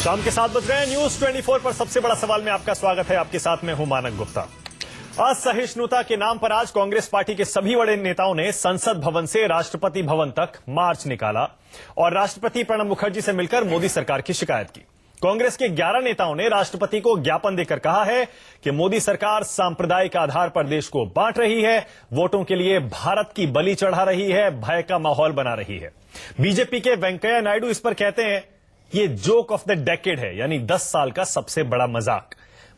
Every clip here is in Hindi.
शाम के 7 बज रहे हैं। न्यूज 24 पर सबसे बड़ा सवाल में आपका स्वागत है। आपके साथ में हूं मानक गुप्ता। असहिष्णुता के नाम पर आज कांग्रेस पार्टी के सभी बड़े नेताओं ने संसद भवन से राष्ट्रपति भवन तक मार्च निकाला और राष्ट्रपति प्रणब मुखर्जी से मिलकर मोदी सरकार की शिकायत की। कांग्रेस के 11 नेताओं ने राष्ट्रपति को ज्ञापन देकर कहा है कि मोदी सरकार सांप्रदायिक आधार पर देश को बांट रही है, वोटों के लिए भारत की बलि चढ़ा रही है, भय का माहौल बना रही है। बीजेपी के वेंकैया नायडू इस पर कहते हैं ये जोक ऑफ द डेकेड है, यानी 10 साल का सबसे बड़ा मजाक।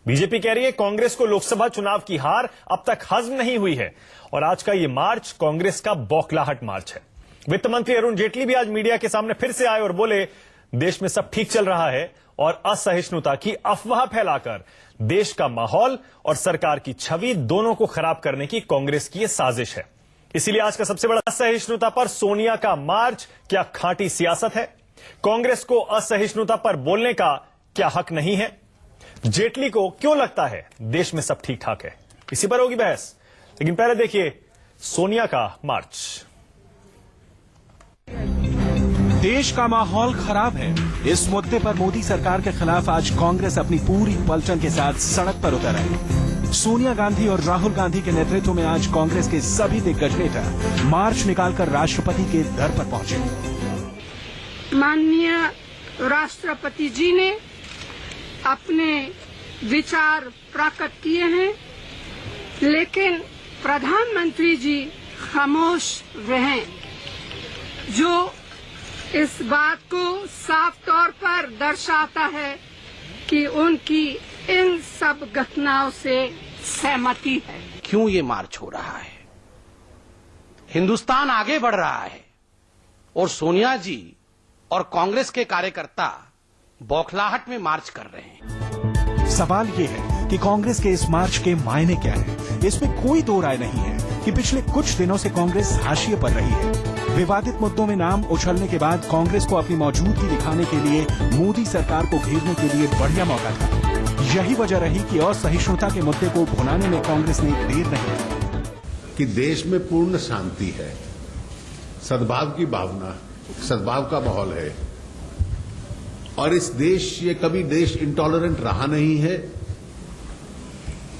बीजेपी कह रही है कांग्रेस को लोकसभा चुनाव की हार अब तक हजम नहीं हुई है और आज का ये मार्च कांग्रेस का बौखलाहट मार्च है। वित्त मंत्री अरुण जेटली भी आज मीडिया के सामने फिर से आए और बोले देश में सब ठीक चल रहा है और असहिष्णुता की अफवाह फैलाकर देश का माहौल और सरकार की छवि दोनों को खराब करने की कांग्रेस की यह साजिश है। इसीलिए आज का सबसे बड़ा असहिष्णुता पर सोनिया का मार्च क्या खांटी सियासत है? कांग्रेस को असहिष्णुता पर बोलने का क्या हक नहीं है? जेटली को क्यों लगता है देश में सब ठीक ठाक है? इसी पर होगी बहस, लेकिन पहले देखिए सोनिया का मार्च। देश का माहौल खराब है। इस मुद्दे पर मोदी सरकार के खिलाफ आज कांग्रेस अपनी पूरी पलटन के साथ सड़क पर उतर आई। सोनिया गांधी और राहुल गांधी के नेतृत्व में आज कांग्रेस के सभी दिग्गज नेता मार्च निकालकर राष्ट्रपति के दर पर पहुंचे। माननीय राष्ट्रपति जी ने अपने विचार प्रकट किए हैं, लेकिन प्रधानमंत्री जी खामोश रहे, जो इस बात को साफ तौर पर दर्शाता है कि उनकी इन सब घटनाओं से सहमति है। क्यों ये मार्च हो रहा है? हिंदुस्तान आगे बढ़ रहा है और सोनिया जी और कांग्रेस के कार्यकर्ता बौखलाहट में मार्च कर रहे हैं। सवाल ये है कि कांग्रेस के इस मार्च के मायने क्या है? इसमें कोई दो राय नहीं है कि पिछले कुछ दिनों से कांग्रेस हाशिए पर रही है। विवादित मुद्दों में नाम उछलने के बाद कांग्रेस को अपनी मौजूदगी दिखाने के लिए मोदी सरकार को घेरने के लिए बढ़िया मौका था। यही वजह रही कि असहिष्णुता के मुद्दे को भुनाने में कांग्रेस ने देर नहीं की। कि देश में पूर्ण शांति है, सद्भाव की भावना, सद्भाव का माहौल है और ये कभी देश इंटॉलरेंट रहा नहीं है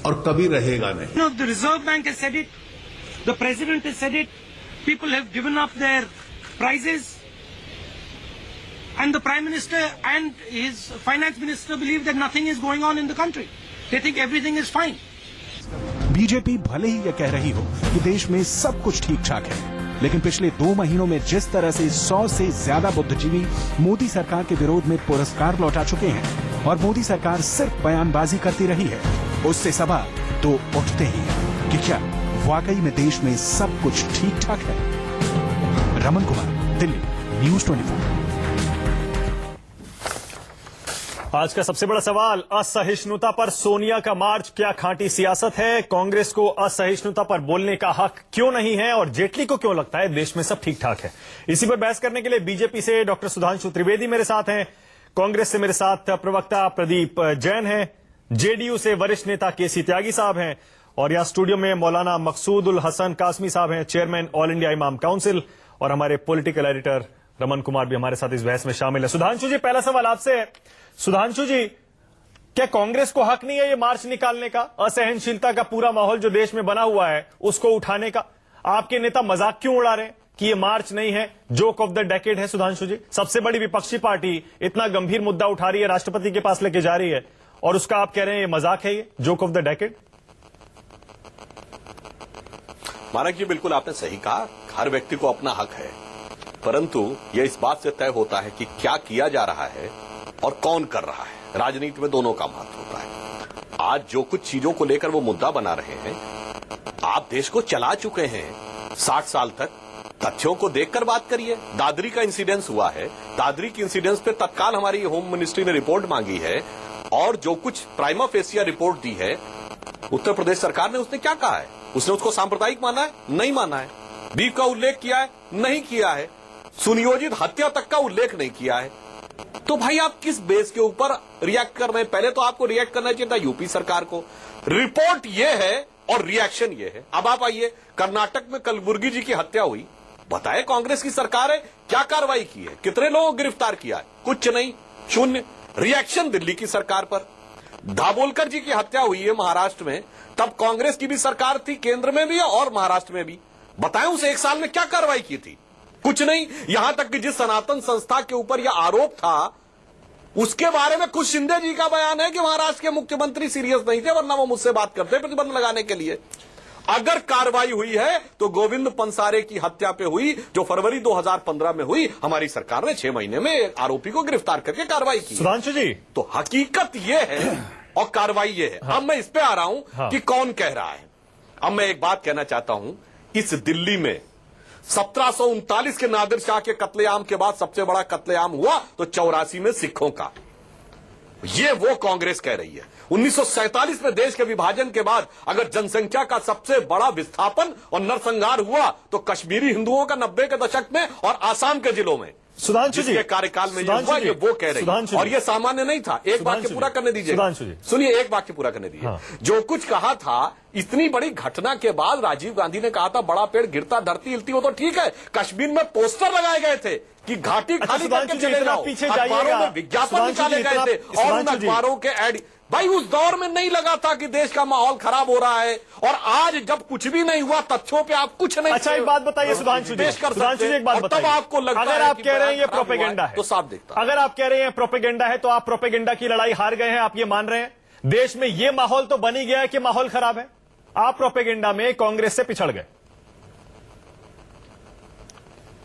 और कभी रहेगा नहीं। The Reserve Bank has said it, the President has said it, people have given up their prizes and the Prime Minister and his Finance Minister believe that nothing is going on in the country. They think everything is fine. BJP भले ही यह कह रही हो कि देश में सब कुछ ठीक ठाक है, लेकिन पिछले 2 महीनों में जिस तरह से 100 से ज्यादा बुद्धिजीवी मोदी सरकार के विरोध में पुरस्कार लौटा चुके हैं और मोदी सरकार सिर्फ बयानबाजी करती रही है, उससे सवाल तो उठते ही हैं कि क्या वाकई में देश में सब कुछ ठीक ठाक है? रमन कुमार, दिल्ली, न्यूज 24। आज का सबसे बड़ा सवाल असहिष्णुता पर सोनिया का मार्च क्या खांटी सियासत है? कांग्रेस को असहिष्णुता पर बोलने का हक क्यों नहीं है और जेटली को क्यों लगता है देश में सब ठीक ठाक है? इसी पर बहस करने के लिए बीजेपी से डॉक्टर सुधांशु त्रिवेदी मेरे साथ हैं, कांग्रेस से मेरे साथ प्रवक्ता प्रदीप जैन हैं, जेडीयू से वरिष्ठ नेता केसी त्यागी साहब हैं और यहां स्टूडियो में मौलाना मकसूद उल हसन कासमी साहब हैं, चेयरमैन ऑल इंडिया इमाम काउंसिल, और हमारे पॉलिटिकल एडिटर रमन कुमार भी हमारे साथ इस बहस में शामिल है। सुधांशु जी, पहला सवाल आपसे है। सुधांशु जी, क्या कांग्रेस को हक नहीं है ये मार्च निकालने का? असहनशीलता का पूरा माहौल जो देश में बना हुआ है उसको उठाने का? आपके नेता मजाक क्यों उड़ा रहे हैं कि ये मार्च नहीं है, जोक ऑफ द डेकेड है? सुधांशु जी, सबसे बड़ी विपक्षी पार्टी इतना गंभीर मुद्दा उठा रही है, राष्ट्रपति के पास लेके जा रही है और उसका आप कह रहे हैं ये मजाक है, ये जोक ऑफ द डेकेड? मानक जी, बिल्कुल आपने सही कहा, हर व्यक्ति को अपना हक है, परंतु यह इस बात से तय होता है कि क्या किया जा रहा है और कौन कर रहा है। राजनीति में दोनों का महत्व होता है। आज जो कुछ चीजों को लेकर वो मुद्दा बना रहे हैं, आप देश को चला चुके हैं 60 साल तक। तथ्यों को देखकर बात करिए। दादरी का इंसिडेंस हुआ है, दादरी की इंसिडेंस पे तत्काल हमारी होम मिनिस्ट्री ने रिपोर्ट मांगी है और जो कुछ प्राइमा फेसिया रिपोर्ट दी है उत्तर प्रदेश सरकार ने, उसने क्या कहा है? उसने उसको सांप्रदायिक माना है? नहीं माना है। बीफ का उल्लेख किया है? नहीं किया है। सुनियोजित हत्या तक का उल्लेख नहीं किया है। तो भाई आप किस बेस के ऊपर रिएक्ट कर रहे हैं? पहले तो आपको रिएक्ट करना चाहिए था यूपी सरकार को। रिपोर्ट ये है और रिएक्शन ये है। अब आप आइए, कर्नाटक में कलबुर्गी जी की हत्या हुई, बताए कांग्रेस की सरकार है क्या कार्रवाई की है, कितने लोगों को गिरफ्तार किया है? कुछ नहीं, शून्य। रिएक्शन दिल्ली की सरकार पर। दाभोलकर जी की हत्या हुई है महाराष्ट्र में, तब कांग्रेस की भी सरकार थी, केंद्र में भी और महाराष्ट्र में भी। बताएं उस एक साल में क्या कार्रवाई की थी? कुछ नहीं। यहां तक कि जिस सनातन संस्था के ऊपर यह आरोप था उसके बारे में खुद शिंदे जी का बयान है कि महाराष्ट्र के मुख्यमंत्री सीरियस नहीं थे, वरना वो मुझसे बात करते प्रतिबंध लगाने के लिए। अगर कार्रवाई हुई है तो गोविंद पंसारे की हत्या पे हुई, जो फरवरी 2015 में हुई। हमारी सरकार ने 6 महीने में एक आरोपी को गिरफ्तार करके कार्रवाई की। सुधांशु जी, तो हकीकत यह है और कार्रवाई यह है। अब मैं इस पे आ रहा हूं कि कौन कह रहा है। अब मैं एक बात कहना चाहता हूं, इस दिल्ली में 1739 के नादिर शाह के कत्लेआम के बाद सबसे बड़ा कत्लेआम हुआ तो 84 में सिखों का। ये वो कांग्रेस कह रही है। 1947 में देश के विभाजन के बाद अगर जनसंख्या का सबसे बड़ा विस्थापन और नरसंहार हुआ तो कश्मीरी हिंदुओं का 90 के दशक में और आसाम के जिलों में। सुधांशु जी, जिसके कार्यकाल में ये हुआ, ये वो कह रही है। और ये सामान्य नहीं था। एक वाक्य पूरा करने दीजिए, सुनिए, एक वाक्य पूरा करने दीजिए। जो कुछ कहा था, इतनी बड़ी घटना के बाद राजीव गांधी ने कहा था बड़ा पेड़ गिरता धरती हिलती, हो तो ठीक है। कश्मीर में पोस्टर लगाए गए थे कि घाटी खाली करके चले जाओ, अखबारों में विज्ञापन निकाले गए थे और उन अखबारों के एड। भाई उस दौर में नहीं लगा था कि देश का माहौल खराब हो रहा है, और आज जब कुछ भी नहीं हुआ, तथ्यों पे आप कुछ नहीं। अच्छा, एक बात बताइए सुधांशु जी, सुधांशु जी एक बात बताइए, तब आपको लगता अगर आप कह रहे हैं ये प्रोपेगेंडा है तो साफ देखता। अगर आप कह रहे हैं प्रोपेगेंडा है तो आप प्रोपेगेंडा की लड़ाई हार गए हैं, आप ये मान रहे हैं? देश में ये माहौल तो बन ही गया है कि माहौल खराब है, आप प्रोपेगेंडा में कांग्रेस से पिछड़ गए।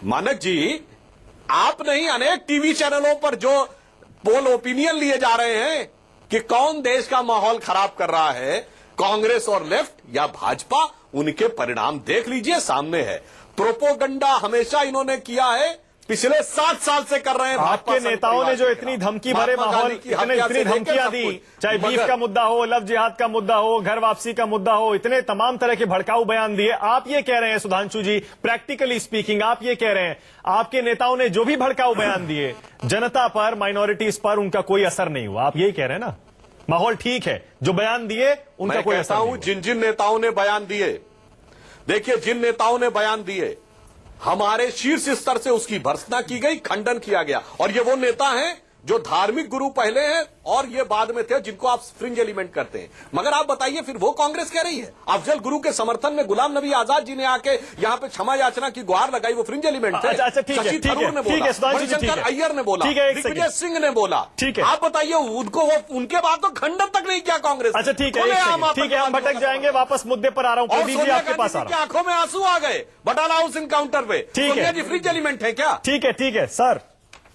मानक जी, आप नहीं, अनेक टीवी चैनलों पर जो पोल ओपिनियन लिए जा रहे हैं कि कौन देश का माहौल खराब कर रहा है, कांग्रेस और लेफ्ट या भाजपा, उनके परिणाम देख लीजिए, सामने है। प्रोपोगंडा हमेशा इन्होंने किया है, पिछले 7 साल से कर रहे हैं। आपके नेताओं ने जो इतनी धमकी भरे माहौल, इतनी धमकियां दी, चाहे बीफ का मुद्दा हो, लव जिहाद का मुद्दा हो, घर वापसी का मुद्दा हो, इतने तमाम तरह के भड़काऊ बयान दिए। आप ये कह रहे हैं सुधांशु जी, प्रैक्टिकली स्पीकिंग आप ये कह रहे हैं आपके नेताओं ने जो भी भड़काऊ बयान दिए, जनता पर, माइनॉरिटीज पर उनका कोई असर नहीं हुआ। आप यही कह रहे हैं ना? माहौल ठीक है, जो बयान दिए उनका कोई असर नहीं हुआ। जिन जिन नेताओं ने बयान दिए, देखिए, जिन नेताओं ने बयान दिए, हमारे शीर्ष स्तर से उसकी भर्त्सना की गई, खंडन किया गया। और ये वो नेता हैं जो धार्मिक गुरु पहले हैं और ये बाद में थे, जिनको आप फ्रिंज एलिमेंट करते हैं। मगर आप बताइए, फिर वो कांग्रेस कह रही है अफजल गुरु के समर्थन में गुलाम नबी आजाद जी ने आके यहाँ पे क्षमा याचना की गुहार लगाई, वो फ्रिंज एलिमेंट थे। अच्छा, ठीक है, शशि थरूर ने बोला, मणिशंकर अय्यर ने बोला, दिग्विजय सिंह ने बोला। ठीक है, आप बताइए, उनको उनके बाद तो खंडन तक नहीं किया कांग्रेस। अच्छा, ठीक है, हम भटक जाएंगे, वापस मुद्दे पर आ रहा हूँ। प्रदीप जी आपके पास आ रहा हूँ। आंखों में आंसू आ गए बटाला हाउस इनकाउंटर पे। ठीक है जी, फ्रिंज एलिमेंट है क्या? ठीक है सर।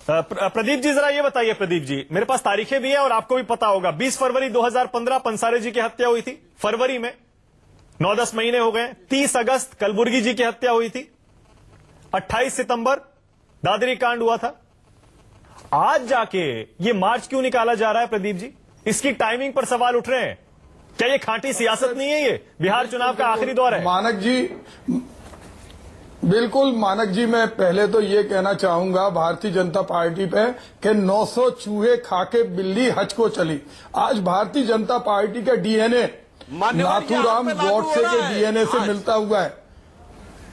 प्रदीप जी जरा ये बताइए, प्रदीप जी, मेरे पास तारीखें भी हैं और आपको भी पता होगा। 20 फरवरी 2015 पंसारे जी की हत्या हुई थी, फरवरी में 9-10 महीने हो गए। 30 अगस्त कलबुर्गी जी की हत्या हुई थी। 28 सितंबर दादरी कांड हुआ था। आज जाके ये मार्च क्यों निकाला जा रहा है प्रदीप जी? इसकी टाइमिंग पर सवाल उठ रहे हैं। क्या ये खांटी सियासत नहीं है? ये बिहार चुनाव का आखिरी दौर है। मानक जी, बिल्कुल मानक जी, मैं पहले तो ये कहना चाहूंगा भारतीय जनता पार्टी पे कि 900 चूहे खाके बिल्ली हज को चली। आज भारतीय जनता पार्टी का डीएनए नाथूराम गॉडसे के डीएनए से मिलता हुआ है।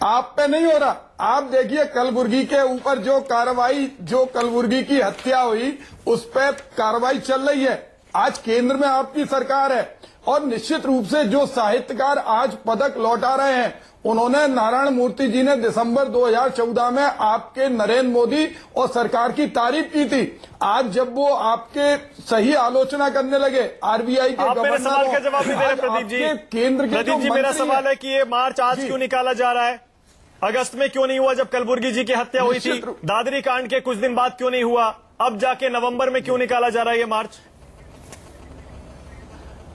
आप पे नहीं हो रहा। आप देखिए, कलबुर्गी के ऊपर जो कार्रवाई, जो कलबुर्गी की हत्या हुई, उस पर कार्रवाई चल रही है। आज केंद्र में आपकी सरकार है और निश्चित रूप से जो साहित्यकार आज पदक लौटा रहे हैं, उन्होंने, नारायण मूर्ति जी ने दिसंबर 2014 में आपके नरेंद्र मोदी और सरकार की तारीफ की थी। आज जब वो आपके सही आलोचना करने लगे, आरबीआई के आप मेरे सवाल का जवाब नहीं दे रहे प्रदीप जी। केंद्र के प्रदीप जी, मेरा सवाल है कि ये मार्च आज क्यों निकाला जा रहा है? अगस्त में क्यों नहीं हुआ जब कलबुर्गी जी की हत्या हुई थी? दादरी कांड के कुछ दिन बाद क्यों नहीं हुआ? अब जाके नवंबर में क्यों निकाला जा रहा है ये मार्च?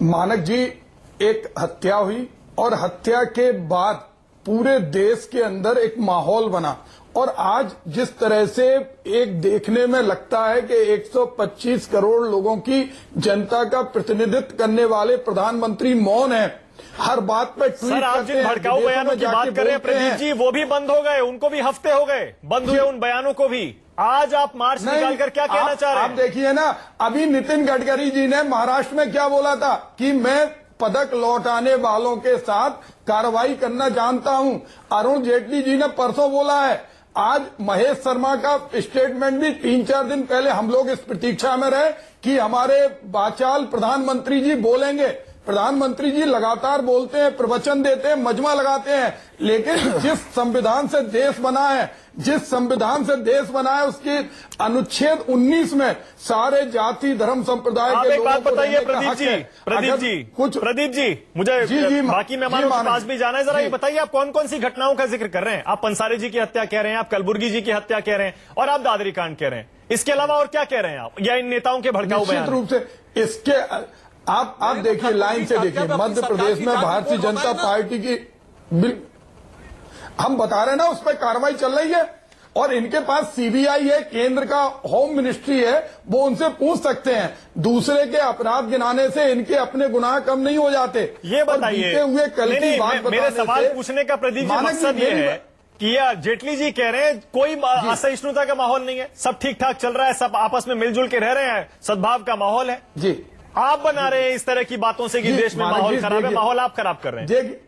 मानक जी, एक हत्या हुई और हत्या के बाद पूरे देश के अंदर एक माहौल बना, और आज जिस तरह से एक देखने में लगता है कि 125 करोड़ लोगों की जनता का प्रतिनिधित्व करने वाले प्रधानमंत्री मौन है, हर बात पे ट्वीट सर, आप जिन भड़काऊ बयानों की बात कर रहे हैं प्रदीप जी, वो भी बंद हो गए, उनको भी हफ्ते हो गए, बंद हुए उन बयानों को भी। आज आप मार्च निकालकर क्या कहना चाह रहे हैं? आप देखिए ना, अभी नितिन गडकरी जी ने महाराष्ट्र में क्या बोला था कि मैं पदक लौटाने वालों के साथ कार्रवाई करना जानता हूं। अरुण जेटली जी ने परसों बोला है। आज महेश शर्मा का स्टेटमेंट भी 3-4 दिन पहले हम लोग इस प्रतीक्षा में रहे कि हमारे बाचाल प्रधानमंत्री जी बोलेंगे। प्रधानमंत्री जी लगातार बोलते हैं, प्रवचन देते हैं, मजमा लगाते हैं, लेकिन जिस संविधान से देश बना है उसके अनुच्छेद 19 में सारे जाति धर्म संप्रदाय आप के एक बात लोगों को बताइए रहने का हक है। प्रदीप जी मुझे जी, बाकी मेहमानों के पास भी जाना है। जरा जी। ये बताइए आप कौन कौन सी घटनाओं का जिक्र कर रहे हैं? आप पंसारी जी की हत्या कह रहे हैं, आप कलबुर्गी जी की हत्या कह रहे हैं और आप दादरी कांड कह रहे हैं। इसके अलावा और क्या कह रहे हैं आप, या इन नेताओं के भड़काऊ बयान? निश्चित रूप से इसके आप देखिए, लाइन से देखिए, मध्य प्रदेश में भारतीय जनता पार्टी की हम बता रहे हैं ना, उस पर कार्रवाई चल रही है और इनके पास सीबीआई है, केंद्र का होम मिनिस्ट्री है, वो उनसे पूछ सकते हैं। दूसरे के अपराध गिनाने से इनके अपने गुनाह कम नहीं हो जाते। ये बताइए, हुए कल की बात मेरे सवाल पूछने का प्रदीप जी मकसद ये है कि जेटली जी कह रहे हैं कोई असहिष्णुता का माहौल नहीं है, सब ठीक ठाक चल रहा है, सब आपस में मिलजुल के रह रहे हैं, सदभाव का माहौल है। जी, आप बना रहे हैं इस तरह की बातों से कि देश में माहौल खराब है। माहौल आप खराब कर रहे हैं। देखिए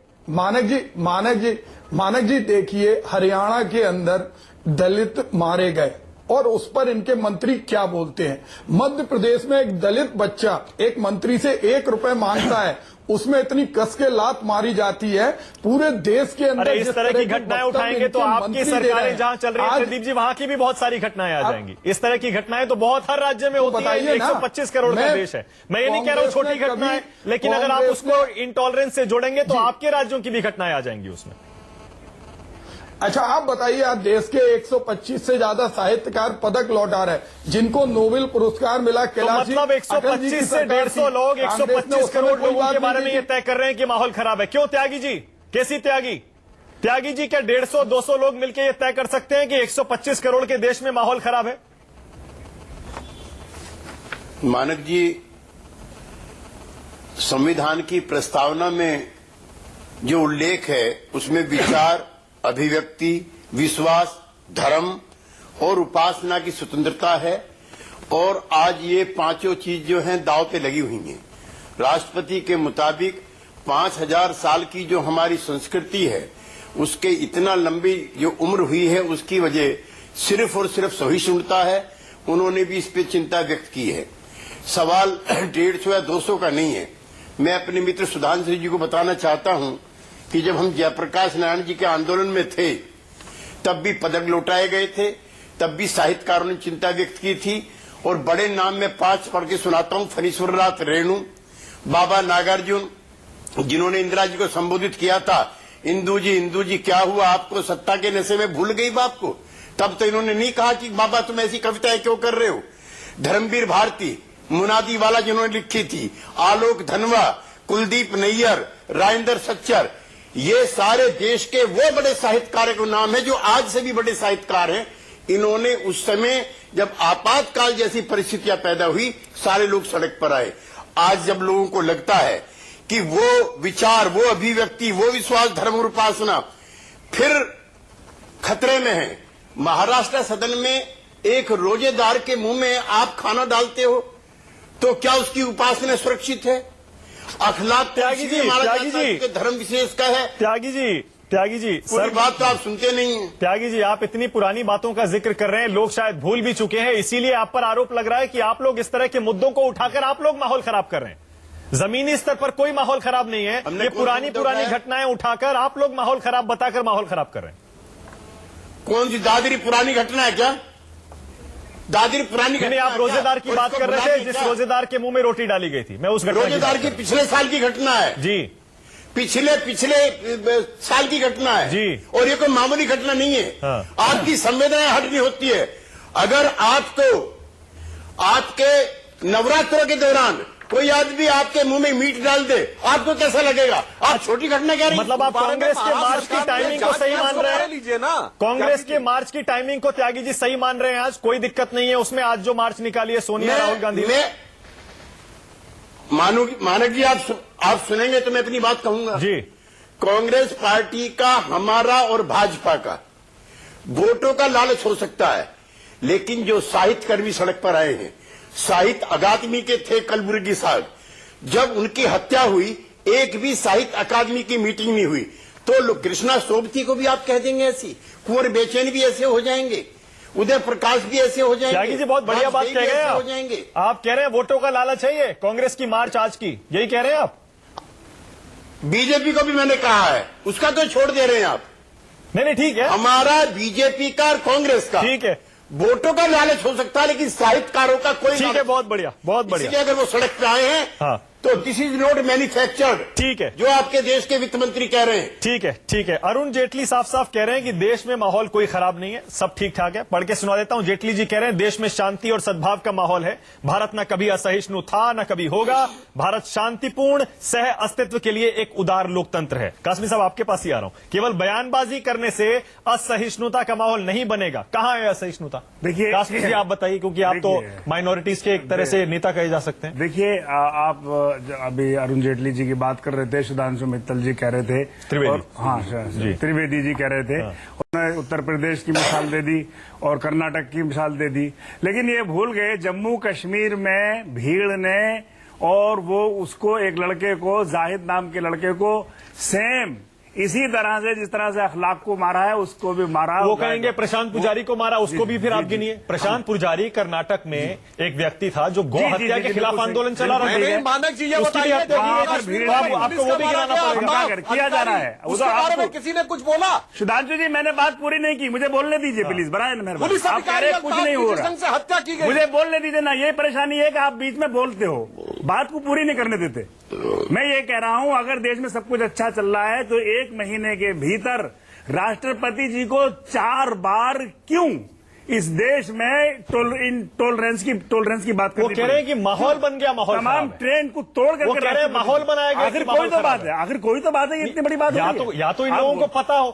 मानक जी देखिए, हरियाणा के अंदर दलित मारे गए और उस पर इनके मंत्री क्या बोलते हैं। मध्य प्रदेश में एक दलित बच्चा एक मंत्री से 1 रुपए मांगता है, उसमें इतनी कस के लात मारी जाती है। पूरे देश के अंदर इस तरह की घटनाएं उठाएंगे तो आपकी सरकारें जहां चल रही है प्रदीप जी, वहां की भी बहुत सारी घटनाएं आ जाएंगी। इस तरह की घटनाएं तो बहुत हर राज्य में होती है। 125 करोड़ का देश है। मैं ये नहीं कह रहा हूं छोटी घटना है, लेकिन अगर आप उसको इंटॉलरेंस से जोड़ेंगे तो आपके राज्यों की भी घटनाएं आ जाएंगी उसमें। अच्छा, आप बताइए, आप देश के 125 से ज्यादा साहित्यकार पदक लौटा रहे, जिनको नोबेल पुरस्कार मिला। तो मतलब 125 से 150 लोग 125 करोड़ लोगों के बारे में ये तय कर रहे हैं कि माहौल खराब है। क्यों त्यागी जी, कैसी त्यागी जी, क्या 150-200 लोग मिलकर ये तय कर सकते हैं कि 125 करोड़ के देश में माहौल खराब है? मानक जी, संविधान की प्रस्तावना में जो उल्लेख है उसमें विचार, अभिव्यक्ति, विश्वास, धर्म और उपासना की स्वतंत्रता है और आज ये पांचों चीज जो हैं दांव पे लगी हुई हैं। राष्ट्रपति के मुताबिक 5000 साल की जो हमारी संस्कृति है उसके इतना लंबी जो उम्र हुई है उसकी वजह सिर्फ और सिर्फ सहिष्णुता है। उन्होंने भी इस पे चिंता व्यक्त की है। सवाल 150 या 200 का नहीं है। मैं अपने मित्र सुधांशु जी को बताना चाहता हूं कि जब हम जयप्रकाश नारायण जी के आंदोलन में थे तब भी पदक लौटाए गए थे, तब भी साहित्यकारों ने चिंता व्यक्त की थी। और बड़े नाम में 5 पढ़ के सुनाता हूं। फणीश्वरनाथ रेणु, बाबा नागार्जुन, जिन्होंने इंदिरा जी को संबोधित किया था, इंदू जी क्या हुआ आपको, सत्ता के नशे में भूल गई बाप को। तब तो इन्होंने नहीं कहा कि बाबा तुम ऐसी कविताएं क्यों कर रहे हो। धर्मवीर भारती, मुनादी वाला जिन्होंने लिखी थी, आलोक धनवा, कुलदीप नैयर, राजेंद्र सच्चर, ये सारे देश के वो बड़े साहित्यकारों का नाम है जो आज से भी बड़े साहित्यकार हैं। इन्होंने उस समय जब आपातकाल जैसी परिस्थितियां पैदा हुई सारे लोग सड़क पर आए। आज जब लोगों को लगता है कि वो विचार, वो अभिव्यक्ति, वो विश्वास, धर्म और उपासना फिर खतरे में है। महाराष्ट्र सदन में एक रोजेदार के मुंह में आप खाना डालते हो तो क्या उसकी उपासना सुरक्षित है? अखलाक त्यागी जी धर्म विशेष का है। त्यागी जी सर, बात तो आप सुनते नहीं हैं। त्यागी जी, आप इतनी पुरानी बातों का जिक्र कर रहे हैं, लोग शायद भूल भी चुके हैं, इसीलिए आप पर आरोप लग रहा है कि आप लोग इस तरह के मुद्दों को उठाकर आप लोग माहौल खराब कर रहे हैं। जमीनी स्तर पर कोई माहौल खराब नहीं है, ये पुरानी घटनाएं उठाकर आप लोग माहौल खराब बताकर माहौल खराब कर रहे हैं। कौन सी दादरी पुरानी घटना है क्या? दादरी पुरानी नहीं, आप रोजेदार की बात कर रहे थे, जिस रोजेदार के मुंह में रोटी डाली गई थी। मैं उस घटना रोजेदार की पिछले साल की घटना है जी, पिछले साल की घटना है जी, और ये कोई मामूली घटना नहीं है। हाँ। आपकी संवेदनाएं हटनी होती है। अगर आपको आपके नवरात्रों के दौरान कोई आदमी आपके मुंह में मीट डाल दे, आपको कैसा लगेगा? आप छोटी घटना कह रही हैं? मतलब आप कांग्रेस के मार्च की टाइमिंग को सही मान रहे हैं? कांग्रेस के मार्च की टाइमिंग को त्यागी जी सही मान रहे हैं? आज कोई दिक्कत नहीं है उसमें, आज जो मार्च निकाली है सोनिया राहुल गांधी ने। मानक जी, आप सुनेंगे तो मैं अपनी बात कहूंगा जी। कांग्रेस पार्टी का, हमारा और भाजपा का वोटों का लालच हो सकता है, लेकिन जो साहित्यकर्मी सड़क पर आए हैं, साहित्य अकादमी के थे कलबुर्गी साहब, जब उनकी हत्या हुई एक भी साहित्य अकादमी की मीटिंग नहीं हुई। तो कृष्णा सोबती को भी आप कह देंगे ऐसी, कुंवर बेचैन भी ऐसे हो जाएंगे, उदय प्रकाश भी ऐसे हो जाएंगे। त्यागी जी बहुत बढ़िया बात कह रहे हैं हो जाएंगे। आप कह रहे हैं वोटों का लालच है ये कांग्रेस की मार्च आज की, यही कह रहे हैं आप? बीजेपी को भी मैंने कहा है, उसका तो छोड़ दे रहे हैं आप। नहीं ठीक है, हमारा बीजेपी का और कांग्रेस का ठीक है, वोटों का लालच हो सकता है, लेकिन साहित्यकारों का कोई ठीक है, बहुत बढ़िया, बहुत बढ़िया। इसलिए अगर वो सड़क पे आए हैं हाँ। तो दिस इज नॉट मैन्युफैक्चर्ड, ठीक है, जो आपके देश के वित्त मंत्री कह रहे हैं। ठीक है, ठीक है। अरुण जेटली साफ साफ कह रहे हैं कि देश में माहौल कोई खराब नहीं है, सब ठीक ठाक है। पढ़ के सुना देता हूं। जेटली जी कह रहे हैं देश में शांति और सद्भाव का माहौल है, भारत न कभी असहिष्णु था न कभी होगा, भारत शांतिपूर्ण सह अस्तित्व के लिए एक उदार लोकतंत्र है। कासमी साहब आपके पास ही आ रहा हूं, केवल बयानबाजी करने से असहिष्णुता का माहौल नहीं बनेगा। कहां है असहिष्णुता? देखिए कासमी जी आप बताइए, क्योंकि आप तो माइनॉरिटीज के एक तरह से नेता कहे जा सकते हैं। देखिए आप अभी अरुण जेटली जी की बात कर रहे थे, सुधांशु मित्तल जी कह रहे थे, त्रिवेदी जी कह रहे थे, उन्होंने उत्तर प्रदेश की मिसाल दे दी और कर्नाटक की मिसाल दे दी, लेकिन ये भूल गए जम्मू कश्मीर में भीड़ ने और वो उसको एक लड़के को, जाहिद नाम के लड़के को सेम इसी तरह से जिस तरह से अखलाक को मारा है उसको भी मारा। वो कहेंगे प्रशांत पुजारी को मारा, उसको भी फिर आप गिनिए। प्रशांत पुजारी कर्नाटक में एक व्यक्ति था जो गौ हत्या के खिलाफ आंदोलन चला रहा है, मानक जी ये उसकी भी हत्या की है, आपको वो भी गिनाना पड़ेगा। किया जा रहा है, उसके बारे में किसी ने कुछ बोला? सुधांशु जी मैंने बात पूरी नहीं की, मुझे बोलने दीजिए प्लीज, बनाए मेहरबानी। आप कह रहे कुछ नहीं हो रहा, हत्या की गई, मुझे बोलने दीजिए ना। ये परेशानी है कि आप बीच में बोलते हो, बात को पूरी नहीं करने देते। मैं ये कह रहा हूं अगर देश में सब कुछ अच्छा चल रहा है तो 1 महीने के भीतर राष्ट्रपति जी को 4 बार क्यों इस देश में टॉलरेंस की बात करनी? वो कह रहे हैं कि माहौल बन गया, माहौल तमाम ट्रेंड को तोड़ करके वो कह रहे हैं माहौल बनाया गया। आखिर कोई तो बात है, आखिर कोई तो बात है, इतनी बड़ी बात या तो इन लोगों को पता हो।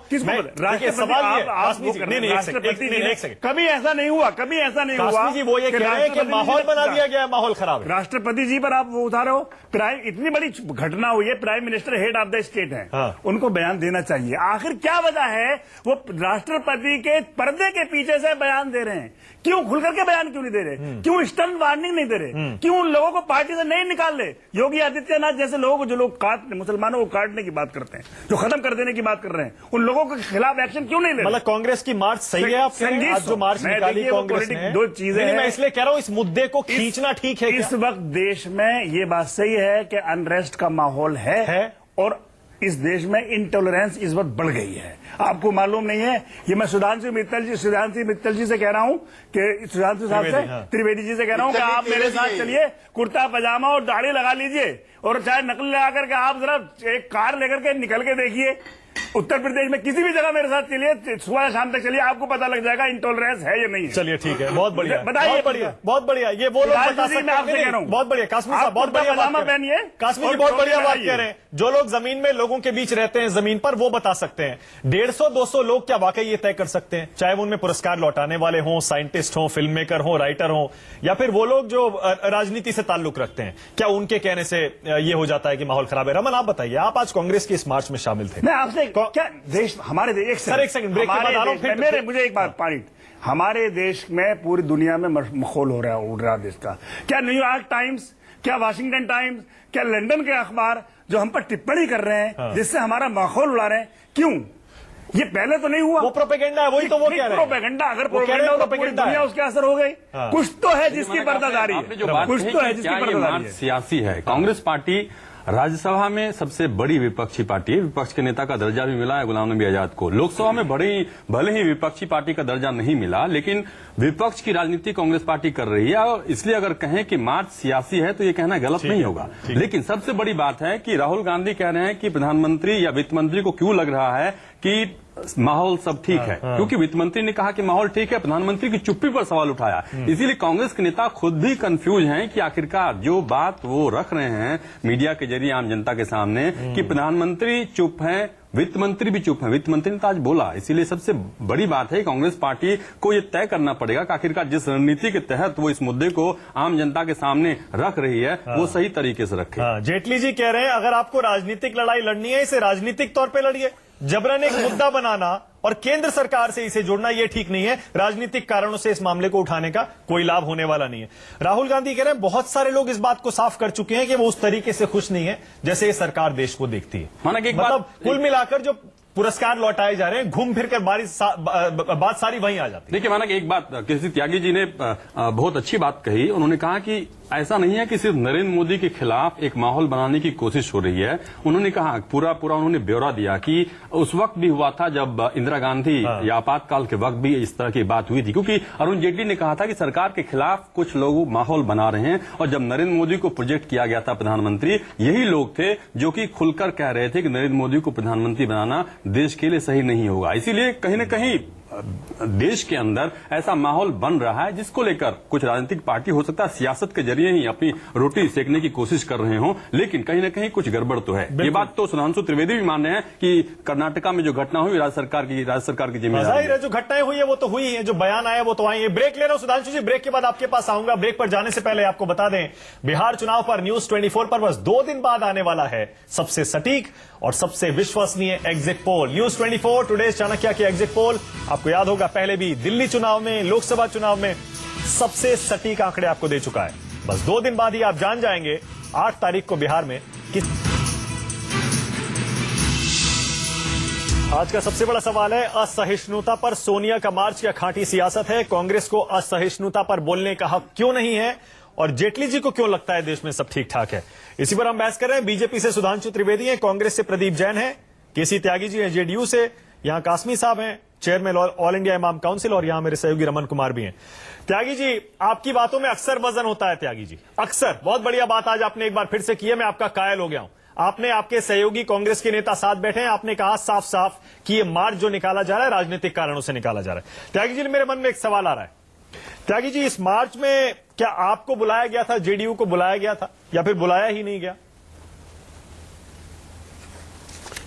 कभी ऐसा नहीं हुआ, कभी ऐसा नहीं हुआ। जी वो ये कह रहे हैं कि माहौल बना दिया गया, माहौल खराब है। राष्ट्रपति जी पर आप वो उतारे हो, इतनी बड़ी घटना हुई है, prime minister head of the state है, उनको बयान देना चाहिए। आखिर क्या वजह है वो राष्ट्रपति के पर्दे के पीछे से बयान दे रहे हैं? क्यों खुल करके बयान क्यों नहीं दे रहे? क्यों स्टर्न वार्निंग नहीं दे रहे? क्यों उन लोगों को पार्टी से नहीं निकाल रहे? योगी आदित्यनाथ जैसे लोगों को, जो लोग मुसलमानों को काटने की बात करते हैं, जो खत्म कर देने की बात कर रहे हैं, उन लोगों के खिलाफ एक्शन क्यों नहीं ले रहे? मतलब कांग्रेस की मार्च सही है? आप जो मार्च निकाली कांग्रेस ने, 2 चीजें हैं। मैं इसलिए कह रहा हूं इस मुद्दे को खींचना ठीक है। इस वक्त देश में ये बात सही है कि अनरेस्ट का माहौल है और इस देश में इंटॉलरेंस इस वक्त बढ़ गई है। आपको मालूम नहीं है, ये मैं सुधांशु मित्तल जी से कह रहा हूं कि सुधांशु साहब से, त्रिवेदी जी से कह रहा हूं कि आप मेरे साथ चलिए, कुर्ता पजामा और दाढ़ी लगा लीजिए और चाहे नकल लगा करके आप जरा एक कार लेकर के निकल के देखिए उत्तर प्रदेश में, किसी भी जगह मेरे साथ चलिए, सुबह शाम तक चलिए, आपको पता लग जाएगा इंटॉलरेंस है या नहीं है। चलिए ठीक है, बहुत बढ़िया, बताइए, बहुत बढ़िया। ये वो लोग बता सकते हैं, बहुत बढ़िया। कासमी साहब बहुत बढ़िया बात पहनिए, कासमी जी बहुत बढ़िया बात कह रहे हैं। जो लोग जमीन में लोगों के बीच रहते हैं, जमीन पर, वो बता सकते हैं। 150-200 लोग क्या वाकई ये तय कर सकते हैं, चाहे वो उनमें पुरस्कार लौटाने वाले हों, साइंटिस्ट हों, फिल्म मेकर हों, राइटर हों, या फिर वो लोग जो राजनीति से ताल्लुक रखते हैं, क्या उनके कहने से ये हो जाता है कि माहौल खराब है? रमन आप बताइए, आप आज कांग्रेस की इस मार्च में शामिल थे। मैं आपसे क्या देश हमारे देश, एक सेकंड ब्रेक के बाद आ रहा हूं, मुझे एक बात पॉइंट, हमारे देश में पूरी दुनिया में माहौल हो रहा है, उड़ रहा देश का। क्या न्यूयॉर्क टाइम्स, क्या वाशिंगटन टाइम्स, क्या लंदन के अखबार जो हम पर टिप्पणी कर रहे हैं, जिससे हमारा माहौल उड़ा रहे हैं, क्यों? ये पहले तो नहीं हुआ। वो प्रोपेगेंडा है, वही तो वो कह रहे हैं। प्रोपेगेंडा, अगर प्रोपेगेंडा हो तो पूरी दुनिया उसके असर हो गई। कुछ तो है जिसकी पर्दादारी है, कुछ तो है जिसकी पर्दादारी है। सियासी है। कांग्रेस पार्टी राज्यसभा में सबसे बड़ी विपक्षी पार्टी है, विपक्ष के नेता का दर्जा भी मिला है गुलाम नबी आजाद को। लोकसभा में भले ही विपक्षी पार्टी का दर्जा नहीं मिला, लेकिन विपक्ष की राजनीति कांग्रेस पार्टी कर रही है। और इसलिए अगर कहें कि मार्च सियासी है तो ये कहना गलत नहीं होगा। लेकिन सबसे बड़ी बात है कि राहुल गांधी कह रहे हैं कि प्रधानमंत्री या वित्त मंत्री को क्यों लग रहा है कि माहौल सब ठीक है, क्योंकि वित्त मंत्री ने कहा कि माहौल ठीक है, प्रधानमंत्री की चुप्पी पर सवाल उठाया। इसीलिए कांग्रेस के नेता खुद भी कंफ्यूज हैं कि आखिरकार जो बात वो रख रहे हैं मीडिया के जरिए आम जनता के सामने कि प्रधानमंत्री चुप हैं, वित्त मंत्री भी चुप हैं। वित्त मंत्री ने तो आज बोला। इसीलिए सबसे बड़ी बात है कांग्रेस पार्टी को ये तय करना पड़ेगा कि आखिरकार जिस रणनीति के तहत वो इस मुद्दे को आम जनता के सामने रख रही है वो सही तरीके से रखे। जेटली जी कह रहे हैं अगर आपको राजनीतिक लड़ाई लड़नी है, इसे राजनीतिक तौर पर लड़िए। जबरन एक मुद्दा बनाना और केंद्र सरकार से इसे जोड़ना यह ठीक नहीं है। राजनीतिक कारणों से इस मामले को उठाने का कोई लाभ होने वाला नहीं है। राहुल गांधी कह रहे हैं बहुत सारे लोग इस बात को साफ कर चुके हैं कि वो उस तरीके से खुश नहीं है जैसे ये सरकार देश को देखती है। माना कि मतलब कुल मिलाकर जो पुरस्कार लौटाए जा रहे हैं, घूम फिर कर बात सारी वहीं आ जाती है। देखिए मानक, एक बात केसी त्यागी जी ने बहुत अच्छी बात कही। उन्होंने कहा कि ऐसा नहीं है कि सिर्फ नरेंद्र मोदी के खिलाफ एक माहौल बनाने की कोशिश हो रही है। उन्होंने कहा पूरा उन्होंने ब्यौरा दिया कि उस वक्त भी हुआ था जब इंदिरा गांधी या आपातकाल के वक्त भी इस तरह की बात हुई थी, क्योंकि अरुण जेटली ने कहा था कि सरकार के खिलाफ कुछ लोग माहौल बना रहे हैं। और जब नरेंद्र मोदी को प्रोजेक्ट किया गया था प्रधानमंत्री, यही लोग थे जो कि खुलकर कह रहे थे कि नरेंद्र मोदी को प्रधानमंत्री बनाना देश के लिए सही नहीं होगा। इसीलिए कहीं न कहीं देश के अंदर ऐसा माहौल बन रहा है जिसको लेकर कुछ राजनीतिक पार्टी हो सकता है सियासत के जरिए ही अपनी रोटी सेकने की कोशिश कर रहे हो, लेकिन कहीं न कहीं कुछ गड़बड़ तो है। ये बात तो सुधांशु त्रिवेदी भी मान रहे हैं कि कर्नाटका में जो घटना हुई राज्य सरकार की जिम्मेदारी है। जो घटनाएं हुई है वो तो हुई है, जो बयान आया वो तो आई है। ब्रेक ले रहा हूं सुधांशु जी, ब्रेक के बाद आपके पास आऊंगा। ब्रेक पर जाने से पहले आपको बता दें, बिहार चुनाव पर न्यूज 24 पर बस 2 दिन बाद आने वाला है सबसे सटीक और सबसे विश्वसनीय exit poll. News 24 today Chanakya के एग्जिट पोल। आपको याद होगा पहले भी दिल्ली चुनाव में, लोकसभा चुनाव में सबसे सटीक आंकड़े आपको दे चुका है। बस 2 दिन बाद ही आप जान जाएंगे 8 तारीख को बिहार में किस। आज का सबसे बड़ा सवाल है, असहिष्णुता पर सोनिया का मार्च क्या खांटी सियासत है? कांग्रेस को असहिष्णुता पर बोलने का हक क्यों नहीं है और जेटली जी को क्यों लगता है देश में सब ठीक ठाक है? इसी पर हम बहस कर रहे हैं। बीजेपी से सुधांशु त्रिवेदी हैं, कांग्रेस से प्रदीप जैन है, केसी त्यागी जी हैं जेडीयू से, यहां कासमी साहब हैं चेयरमैन ऑल इंडिया इमाम काउंसिल, और यहां मेरे सहयोगी रमन कुमार भी हैं। त्यागी जी, आपकी बातों में अक्सर वजन होता है। त्यागी जी, अक्सर बहुत बढ़िया बात आज आपने एक बार फिर से की है, मैं आपका कायल हो गया हूं। आपने, आपके सहयोगी कांग्रेस के नेता साथ बैठे हैं, आपने कहा साफ साफ कि ये मार्च जो निकाला जा रहा है राजनीतिक कारणों से निकाला जा रहा है। त्यागी जी, मेरे मन में एक सवाल आ रहा है। त्यागी जी, इस मार्च में क्या आपको बुलाया गया था, जेडीयू को बुलाया गया था, या फिर बुलाया ही नहीं गया?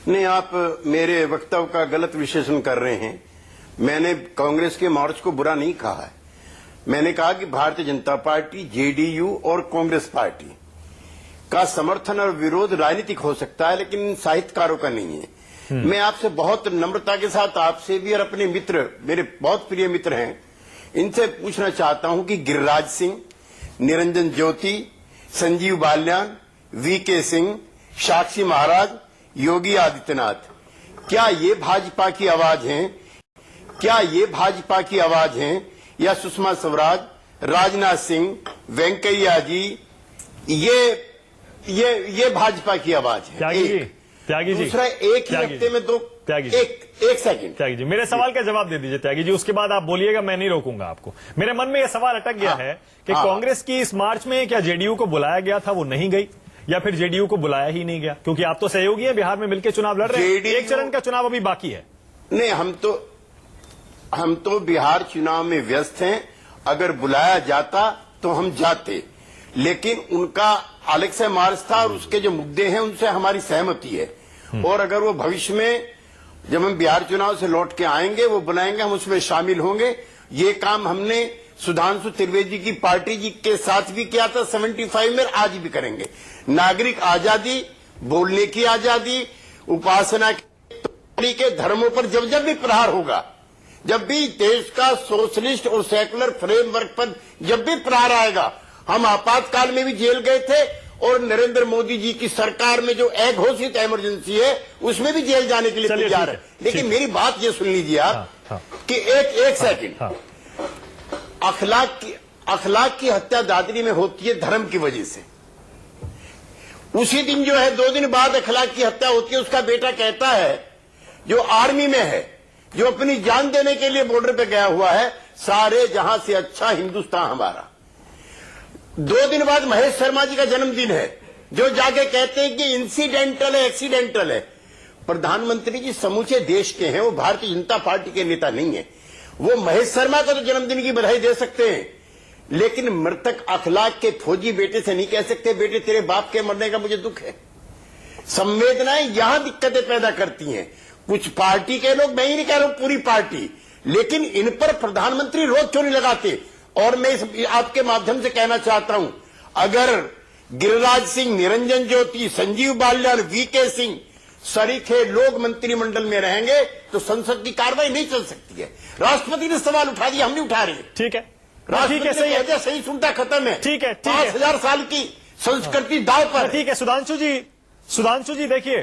नहीं, आप मेरे वक्तव्य का गलत विश्लेषण कर रहे हैं। मैंने कांग्रेस के मार्च को बुरा नहीं कहा है। मैंने कहा कि भारतीय जनता पार्टी, जेडीयू और कांग्रेस पार्टी का समर्थन और विरोध राजनीतिक हो सकता है, लेकिन साहित्यकारों का नहीं है। मैं आपसे बहुत नम्रता के साथ, आपसे भी और अपने मित्र, मेरे बहुत प्रिय मित्र हैं, इनसे पूछना चाहता हूं कि गिरिराज सिंह, निरंजन ज्योति, संजीव बाल्यान, वीके सिंह, साक्षी महाराज, योगी आदित्यनाथ, क्या ये भाजपा की आवाज हैं? क्या ये भाजपा की आवाज हैं या सुषमा स्वराज, राजनाथ सिंह, वेंकैया जी, ये भाजपा की आवाज है? त्यागी जी, दूसरा, एक ही हफ्ते में दो, एक सेकंड त्यागी जी, मेरे सवाल का जवाब दे दीजिए त्यागी जी, उसके बाद आप बोलिएगा, मैं नहीं रोकूंगा आपको। मेरे मन में यह सवाल अटक गया है कि कांग्रेस की इस मार्च में क्या जेडीयू को बुलाया गया था, वो नहीं गई, या फिर जेडीयू को बुलाया ही नहीं गया? क्योंकि आप तो सहयोगी हैं, बिहार में मिलकर चुनाव लड़ रहे हैं, एक चरण का चुनाव अभी बाकी है। नहीं, हम तो बिहार चुनाव में व्यस्त हैं। अगर बुलाया जाता तो हम जाते, लेकिन उनका अलग से मार्च था और उसके जो मुद्दे हैं उनसे हमारी सहमति है। और अगर वो भविष्य में जब हम बिहार चुनाव से लौट के आएंगे, वो बुलाएंगे, हम उसमें शामिल होंगे। ये काम हमने सुधांशु त्रिवेदी की पार्टी जी के साथ भी किया था 75 में, आज भी करेंगे। नागरिक आजादी, बोलने की आजादी, उपासना के धर्मों पर जब जब भी प्रहार होगा, जब भी देश का सोशलिस्ट और सेकुलर फ्रेमवर्क पर जब भी प्रहार आएगा, हम आपातकाल में भी जेल गए थे और नरेंद्र मोदी जी की सरकार में जो अघोषित इमरजेंसी है उसमें भी जेल जाने के लिए तैयार है। लेकिन मेरी बात ये सुन लीजिए आप कि एक सेकंड, अखलाक की हत्या दादरी में होती है धर्म की वजह से। उसी दिन जो है 2 दिन बाद अखलाक की हत्या होती है। उसका बेटा कहता है, जो आर्मी में है, जो अपनी जान देने के लिए बॉर्डर पे गया हुआ है, सारे जहां से अच्छा हिंदुस्तान हमारा। 2 दिन बाद महेश शर्मा जी का जन्मदिन है, जो जाके कहते हैं कि इंसिडेंटल है, एक्सीडेंटल है। प्रधानमंत्री जी समूचे देश के हैं, वो भारतीय जनता पार्टी के नेता नहीं है। वो महेश शर्मा का तो जन्मदिन की बधाई दे सकते हैं, लेकिन मृतक अखलाक के फौजी बेटे से नहीं कह सकते, बेटे तेरे बाप के मरने का मुझे दुख है। संवेदनाएं यहां दिक्कतें पैदा करती हैं। कुछ पार्टी के लोग, मैं ही नहीं कह रहा हूं पूरी पार्टी, लेकिन इन पर प्रधानमंत्री रोक क्यों नहीं लगाते? और मैं आपके माध्यम से कहना चाहता हूं, अगर गिरिराज सिंह, निरंजन ज्योति, संजीव बाल्यान, वीके सिंह सरीखे लोग मंत्रिमंडल में रहेंगे तो संसद की कार्रवाई नहीं चल सकती है। राष्ट्रपति ने सवाल उठा दिया, हम नहीं उठा रहे। ठीक है, ठीक है, सही है, सही सुनता खत्म है। ठीक है, 5000 साल की संस्कृति दाव पर। ठीक है सुधांशु जी देखिए,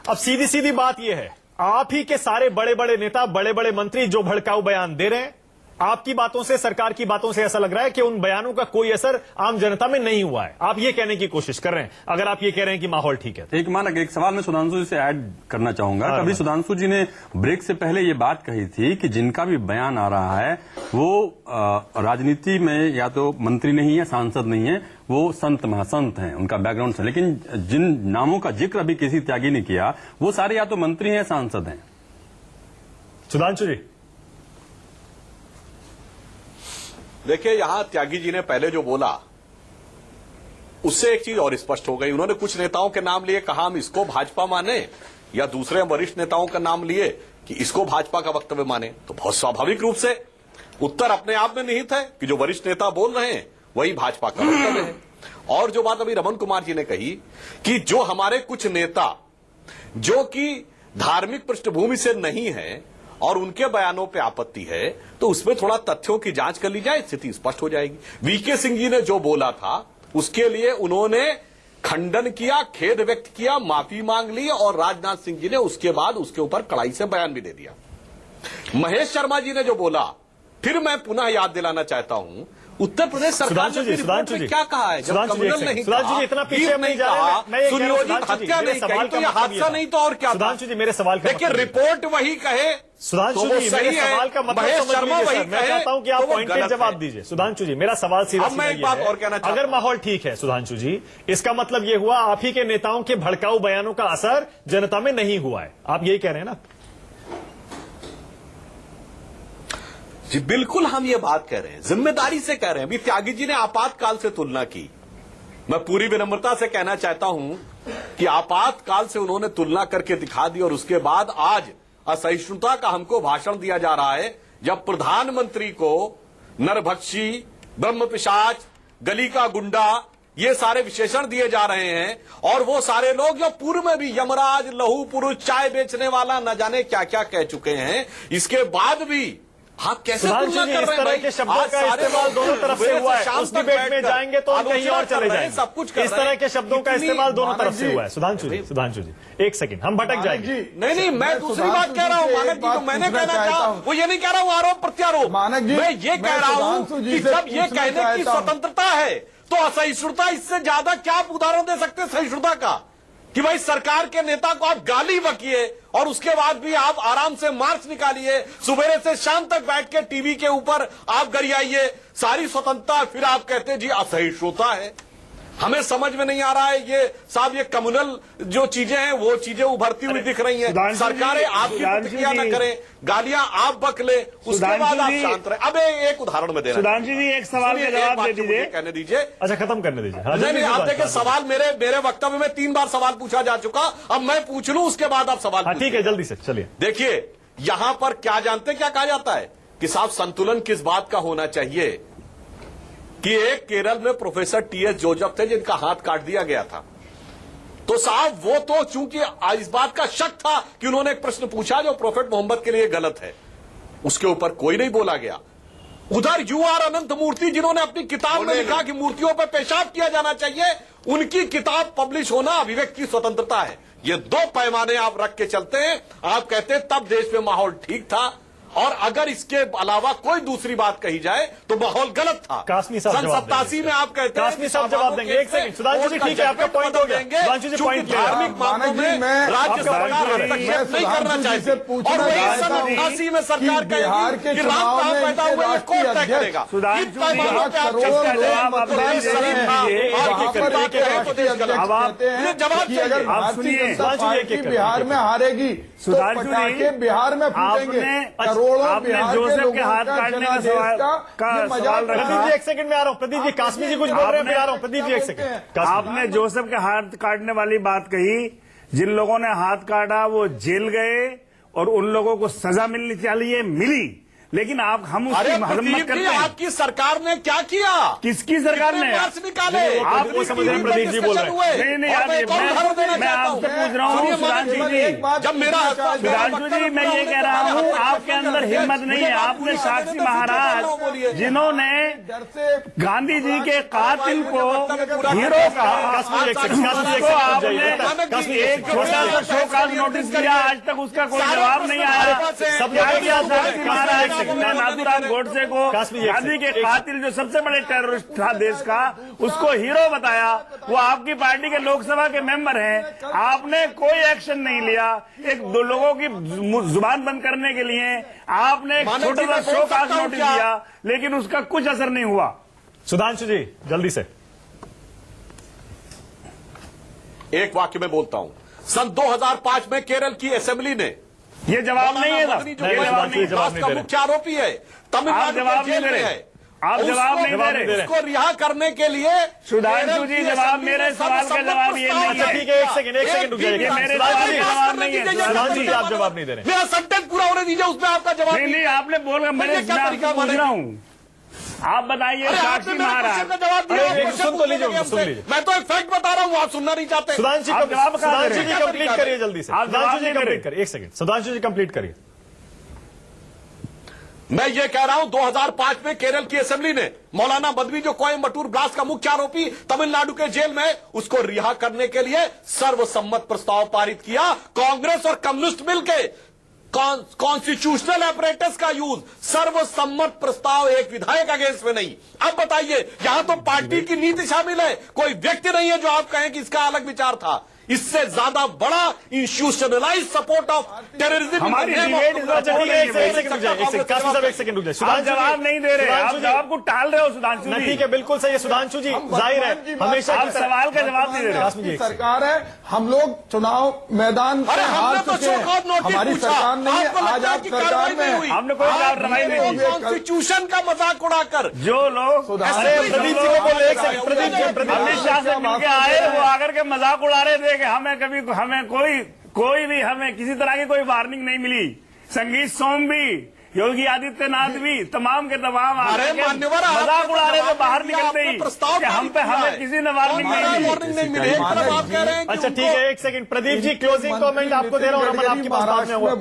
अब सीधी सीधी बात यह है, आप ही के सारे बड़े बड़े नेता, बड़े बड़े मंत्री जो भड़काऊ बयान दे रहे हैं, आपकी बातों से, सरकार की बातों से ऐसा लग रहा है कि उन बयानों का कोई असर आम जनता में नहीं हुआ है। आप ये कहने की कोशिश कर रहे हैं, अगर आप ये कह रहे हैं कि माहौल ठीक है। एक सवाल मैं सुधांशु जी से ऐड करना चाहूंगा। कभी सुधांशु जी ने ब्रेक से पहले ये बात कही थी कि जिनका भी बयान आ रहा है वो राजनीति में या तो मंत्री नहीं है, सांसद नहीं है, वो संत महासंत हैं, उनका बैकग्राउंड है। लेकिन जिन नामों का जिक्र अभी किसी त्यागी ने किया, वो सारे या तो मंत्री हैं, सांसद हैं। सुधांशु जी, देखिए, यहां त्यागी जी ने पहले जो बोला उससे एक चीज और स्पष्ट हो गई। उन्होंने कुछ नेताओं के नाम लिए, कहा हम इसको भाजपा माने, या दूसरे वरिष्ठ नेताओं का नाम लिए कि इसको भाजपा का वक्तव्य माने। तो बहुत स्वाभाविक रूप से उत्तर अपने आप में निहित है कि जो वरिष्ठ नेता बोल रहे हैं वही भाजपा का वक्तव्य है। और जो बात अभी रमन कुमार जी ने कही कि जो हमारे कुछ नेता जो कि धार्मिक पृष्ठभूमि से नहीं है और उनके बयानों पे आपत्ति है, तो उसमें थोड़ा तथ्यों की जांच कर ली जाए, स्थिति स्पष्ट हो जाएगी। वीके सिंह जी ने जो बोला था उसके लिए उन्होंने खंडन किया, खेद व्यक्त किया, माफी मांग ली, और राजनाथ सिंह जी ने उसके बाद उसके ऊपर कड़ाई से बयान भी दे दिया। महेश शर्मा जी ने जो बोला, फिर मैं पुनः याद दिलाना चाहता हूं, उत्तर प्रदेश सरकार ने रिपोर्ट में क्या कहा है? जब कम्युनल नहीं कहा, इतना पीछे नहीं जा रहे, सुनियोजित हत्या नहीं कही, तो यह हादसा नहीं तो और क्या? सुधांशु जी, मेरे सवाल का देखिए, रिपोर्ट वही कहे, सुधांशु जी, मेरे सवाल का मतलब समझ लीजिए सर। मैं चाहता हूं कि आप पॉइंटेड जवाब दीजिए। सुधांशु जी, मेरा सवाल सीधा मैं एक बात और कहना चाहता हूं। अगर माहौल ठीक है सुधांशु जी, इसका मतलब यह हुआ आप ही के नेताओं के भड़काऊ बयानों का असर जनता में नहीं हुआ है, आप यही कह रहे हैं ना? जी बिल्कुल, हम ये बात कह रहे हैं, जिम्मेदारी से कह रहे हैं। अभी त्यागी जी ने आपातकाल से तुलना की। मैं पूरी विनम्रता से कहना चाहता हूं कि आपातकाल से उन्होंने तुलना करके दिखा दी, और उसके बाद आज असहिष्णुता का हमको भाषण दिया जा रहा है, जब प्रधानमंत्री को नरभक्षी, ब्रह्म पिशाच, गली का गुंडा, ये सारे विशेषण दिए जा रहे हैं। और वो सारे लोग जो पूर्व में भी यमराज, लहू पुरुष, चाय बेचने वाला, न जाने क्या क्या कह चुके हैं, इसके बाद भी आप कैसे तुलना कर रहे हैं भाई? के शब्दों का इस्तेमाल दोनों तरफ से हुआ है। उस डिबेट में जाएंगे तो कहीं और चले जाएंगे। सब कुछ इस तरह के शब्दों का इस्तेमाल दोनों तरफ से हुआ है। सुधांशु जी, एक सेकंड, हम भटक जाएंगे। नहीं, मैं दूसरी बात कह रहा हूं। मानक जी, तो मैंने कहना चाहा, वो ये नहीं कह रहा हूं आरोप प्रत्यारोप, मैं ये कह रहा हूं कि जब ये कहने की स्वतंत्रता है, तो असहिष्णुता, इससे ज्यादा क्या आप उदाहरण दे सकते हैं सहिष्णुता का? कि भाई सरकार के नेता को आप गाली बकिए और उसके बाद भी आप आराम से मार्च निकालिए, सुबह से शाम तक बैठ के टीवी के ऊपर आप गरियाइए, सारी स्वतंत्रता, फिर आप कहते हैं जी असहिष्णुता है। हमें समझ में नहीं आ रहा है ये साहब, ये कम्युनल जो चीजें हैं वो चीजें उभरती हुई दिख रही हैं। सरकारें आपकी प्रतिक्रिया न करें, गालियां आप बक ले, उसके बाद आप शांत रहे। अब एक उदाहरण में देना, सुधांशु जी एक सवाल का जवाब दे दीजिए, कहने दीजिए। अच्छा, खत्म करने दीजिए। नहीं, आप देखिए, सवाल मेरे वक्तव्य में 3 बार सवाल पूछा जा चुका, अब मैं पूछ लूं, उसके बाद आप सवाल। ठीक है, जल्दी से चलिए। देखिए, यहां पर क्या जानते क्या कहा जाता है कि साहब संतुलन किस बात का होना चाहिए कि एक केरल में प्रोफेसर टीएस जोसेफ थे जिनका हाथ काट दिया गया था। तो साहब वो तो चूंकि इस बात का शक था कि उन्होंने एक प्रश्न पूछा जो प्रोफेट मोहम्मद के लिए गलत है, उसके ऊपर कोई नहीं बोला गया। उधर यूआर अनंत मूर्ति जिन्होंने अपनी किताब में लिखा कि मूर्तियों पर पेशाब किया जाना चाहिए, उनकी किताब पब्लिश होना अभिव्यक्ति की स्वतंत्रता है। ये 2 पैमाने आप रख के चलते हैं। आप कहते हैं तब देश में माहौल ठीक था, और अगर इसके अलावा कोई दूसरी बात कही जाए तो माहौल गलत था। कासमी साहब सन 87 में आप कहते हैं, कासमी साहब जवाब देंगे। एक सेकंड, सुधांशु जी, ठीक है, आपका पॉइंट हो गया। सुधांशु जी, पॉइंट धार्मिक मामलों में राज्य सरकार हस्तक्षेप नहीं करना चाहती, और वही सन 88 में सरकार कहेगी कि राम कहां पैदा हुए ये कोर्ट तय करेगा। बिहार में हारेगी, बिहार में फूटेंगे। आपने जोसेफ के हाथ काटने का सवाल रखा। प्रदीप जी, एक सेकंड में आ रहा हूं। प्रदीप जी, कासमी जी कुछ बोल रहे हैं, आ रहा हूं। प्रदीप जी, एक सेकंड। आपने जोसेफ के हाथ काटने वाली बात कही, जिन लोगों ने हाथ काटा वो जेल गए और उन लोगों को सजा मिलनी चाहिए, मिली, लेकिन हम उसकी मजम्मत करते हैं। आपकी सरकार ने क्या किया? किसकी सरकार ने? मार्क्स निकाले। आप वो समझ रहे हैं, प्रदीप जी बोल रहे हैं। नहीं, मैं आपसे पूछ रहा हूँ सुधांशु जी, जब मेरा सुधांशु जी, मैं ये कह रहा हूँ आपके अंदर हिम्मत नहीं है। आपने साक्षी महाराज जिन्होंने गांधी जी के कातिल को हीरो कहा, आपने एक छोटा सा शो काज नोटिस दिया, आज तक उसका कोई जवाब नहीं आया। साक्षी महाराज ने नाथूराम गोडसे को गांधी के कातिल जो सबसे बड़े टेररिस्ट था देश का, उसको हीरो बताया। वो आपकी पार्टी के लोकसभा के मेंबर हैं, आपने कोई एक्शन नहीं लिया। एक दो लोगों की जुबान बंद करने के लिए आपने एक छोटा सा शो काज नोटिस दिया, लेकिन उसका कुछ असर नहीं हुआ। सुधांशु जी जल्दी से एक वाक्य में बोलता हूं। सन 2005 में केरल की असेंबली ने, ये जवाब नहीं है, जवाब का मुख्य आरोपी है, तमिलनाडु जवाब जेल में है, आप जवाब नहीं दे रहे। उसको रिहा करने के लिए सुधांशु जी जवाब, मेरे सवाल का जवाब ये नहीं है। ठीक है, एक सेकंड रुक जाइए। मेरे सवाल का जवाब नहीं है। सुधांशु जी आप जवाब नहीं दे रहे। मेरा सेंटेंस पूरा होने दीजिए, उसमें आपका जवाब नहीं। आपने बोला, मैं पूछ रहा हूँ, आप बताइए साक्षी महाराज। सुन तो लीजिए, सुन लीजिए। मैं तो एक फैक्ट बता रहा हूँ, आप सुनना नहीं चाहते। सुधांशु जी कंप्लीट करिए जल्दी से। सुधांशु जी कंप्लीट करिए, एक सेकंड। सुधांशु जी कंप्लीट करिए। मैं ये कह रहा हूं 2005 में केरल की असेंबली ने मौलाना मदवी, जो कोयम्बटूर ब्लास्ट का मुख्य आरोपी तमिलनाडु के जेल में, उसको रिहा करने के लिए सर्वसम्मत प्रस्ताव पारित किया। कांग्रेस और कम्युनिस्ट मिलकर कॉन्स्टिट्यूशनल अपरेटस का यूज, सर्वसम्मत प्रस्ताव, एक विधायक अगेंस्ट में नहीं। अब बताइए, यहां तो पार्टी की नीति शामिल है, कोई व्यक्ति नहीं है जो आप कहें कि इसका अलग विचार था। इससे ज्यादा बड़ा इंस्टीट्यूशनलाइज सपोर्ट ऑफ टेररिज्म। हमारी डिबेट एक सेकंड रुक जाए। आप जवाब नहीं दे रहे, आप जवाब को टाल रहे हो सुधांशु जी। ठीक है, बिल्कुल सही है सुधांशु जी, जाहिर है हमेशा आप सवाल का जवाब नहीं दे रहे। सरकार है, हम लोग चुनाव मैदान से हार चुके हैं, हमारी सरकार नहीं है, आज आप सरकार में हैं। हमने कोई कार्रवाई नहीं की। कॉन्स्टिट्यूशन का मजाक उड़ाकर जो लोग प्रदीप जी को बोले, एक सेकंड प्रदीप अमित शाह से मिलकर आए, वो आकर के मजाक उड़ा रहे थे कि हमें कोई भी हमें किसी तरह की कोई वार्निंग नहीं मिली। संगीत सोम भी, योगी आदित्यनाथ भी, तमाम के तमाम मजाक उड़ा रहे थे बाहर निकलते ही कि हमें किसी ने वार्निंग नहीं मिली। अच्छा ठीक है, एक second Pradeep ji, closing comment आपको दे रहा हूँ। रमन आपके पास बाद में होगा।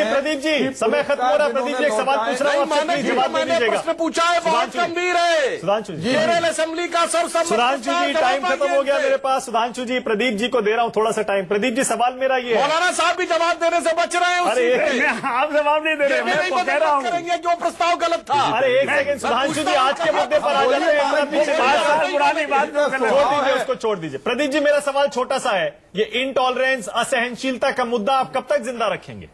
प्रदीप जी समय खत्म हो रहा है। प्रदीप जी एक सवाल पूछ रहा हूँ, जवाब नहीं दीजिएगा। प्रश्न पूछा है, बहुत गंभीर है। सुधांशु जी, केरल असेंबली का सुधांशु जी टाइम खत्म हो गया मेरे पास। सुधांशु जी प्रदीप जी को दे रहा हूँ थोड़ा सा टाइम। प्रदीप जी सवाल मेरा ये है, मौलाना साहब भी जवाब देने से बच रहे हैं। अरे आप जवाब नहीं दे रहे, करेंगे जो प्रस्ताव गलत था। अरे एक सेकंड सुधांशु जी, आज के मुद्दे पर आ जाते हैं, पुरानी बात उसको छोड़ दीजिए। प्रदीप जी मेरा सवाल छोटा सा है, ये इंटॉलरेंस, असहनशीलता का मुद्दा आप कब तक जिंदा रखेंगे,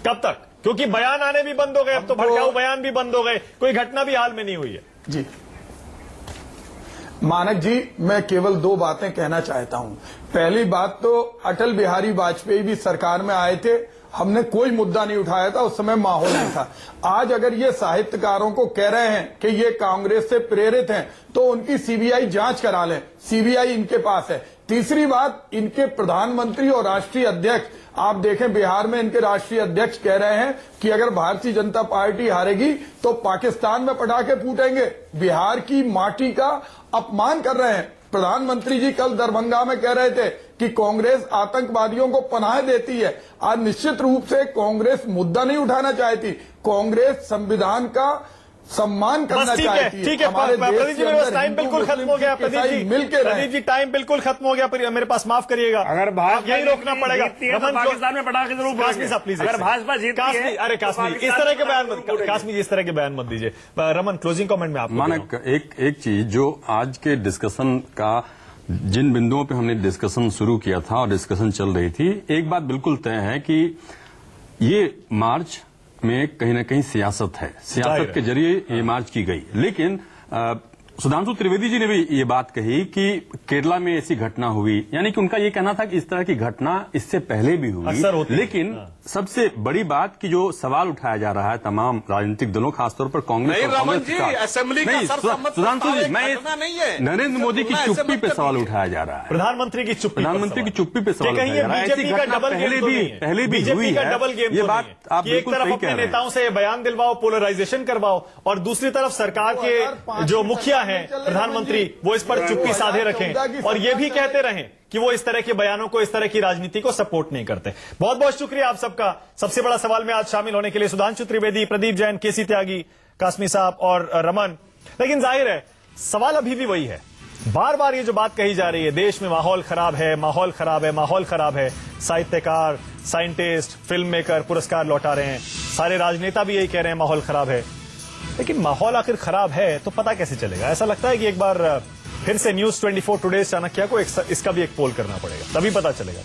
कब तक? क्योंकि बयान आने भी बंद हो गए, अब तो भड़काऊ बयान भी बंद हो गए, कोई घटना भी हाल में नहीं हुई है। जी मानक जी, मैं केवल दो बातें कहना चाहता हूं। पहली बात तो अटल बिहारी वाजपेयी भी सरकार में आए थे, हमने कोई मुद्दा नहीं उठाया था, उस समय माहौल नहीं था। आज अगर ये साहित्यकारों को कह रहे हैं कि ये कांग्रेस से प्रेरित हैं, तो उनकी सीबीआई जांच करा लें, सीबीआई इनके पास है। तीसरी बात, इनके प्रधानमंत्री और राष्ट्रीय अध्यक्ष, आप देखें बिहार में इनके राष्ट्रीय अध्यक्ष कह रहे हैं कि अगर भारतीय जनता पार्टी हारेगी तो पाकिस्तान में पटाखे फूटेंगे। बिहार की माटी का अपमान कर रहे हैं। प्रधानमंत्री जी कल दरभंगा में कह रहे थे कि कांग्रेस आतंकवादियों को पनाह देती है। आज निश्चित रूप से कांग्रेस मुद्दा नहीं उठाना चाहती, कांग्रेस संविधान का सम्मान करना चाहती है। ठीक है प्रदीप जी, मेरे टाइम बिल्कुल खत्म हो गया। प्रदीप जी टाइम बिल्कुल खत्म हो गया, मेरे पास माफ करिएगा, अगर भाजपा यही रोकना पड़ेगा। पाकिस्तान में पटाखे जरूर प्लीज, अगर भाजपा जीतती है। अरे काश्मीर इस तरह के बयान मत, काश्मीर इस तरह के बयान मत दीजिए। रमन क्लोजिंग कमेंट में आप मानक एक चीज जो आज के डिस्कशन का, जिन बिंदुओं पे हमने डिस्कशन शुरू किया था और डिस्कशन चल रही थी, एक बात बिल्कुल तय है कि ये मार्च में कहीं ना कहीं सियासत है, सियासत के जरिए ये मार्च की गई। लेकिन सुधांशु त्रिवेदी जी ने भी ये बात कही कि केरला में ऐसी घटना हुई, यानी कि उनका ये कहना था कि इस तरह की घटना इससे पहले भी हुई, अक्सर होती है। लेकिन सबसे बड़ी बात कि जो सवाल उठाया जा रहा है तमाम राजनीतिक दलों, खासतौर पर कांग्रेस नहीं, और रमन कांग्रेस जी, का, असेंबली का सर्वसम्मत सुधांशु जी, मैं घटना नहीं है। नरेंद्र मोदी की चुप्पी पे सवाल उठाया जा रहा है, प्रधानमंत्री की चुप्पी पे सवाल उठाया जा रहा है। ऐसी घटना पहले भी हुई है। डबल गेम ये बात आप एक बिल्कुल तरफ सही अपने कह रहे हैं। नेताओं से बयान दिलवाओ, पोलराइजेशन करवाओ, और दूसरी तरफ सरकार के जो मुखिया हैं, प्रधानमंत्री, वो इस पर चुप्पी साधे रखें और ये भी कहते रहें कि वो इस तरह के बयानों को, इस तरह की राजनीति को सपोर्ट नहीं करते। बहुत बहुत शुक्रिया आप सबका। सबसे बड़ा सवाल में आज शामिल होने के लिए सुधांशु त्रिवेदी, प्रदीप जैन, केसी त्यागी, कासमी साहब और रमन। लेकिन जाहिर है सवाल अभी भी वही है, बार बार ये जो बात कही जा रही है, देश में माहौल खराब है, माहौल खराब है, माहौल खराब है। साहित्यकार, साइंटिस्ट, फिल्म मेकर पुरस्कार लौटा रहे हैं, सारे राजनेता भी यही कह रहे हैं माहौल खराब है। लेकिन माहौल आखिर खराब है तो पता कैसे चलेगा? ऐसा लगता है कि एक बार फिर से न्यूज 24 टुडे चाणक्य को इसका भी एक पोल करना पड़ेगा, तभी पता चलेगा।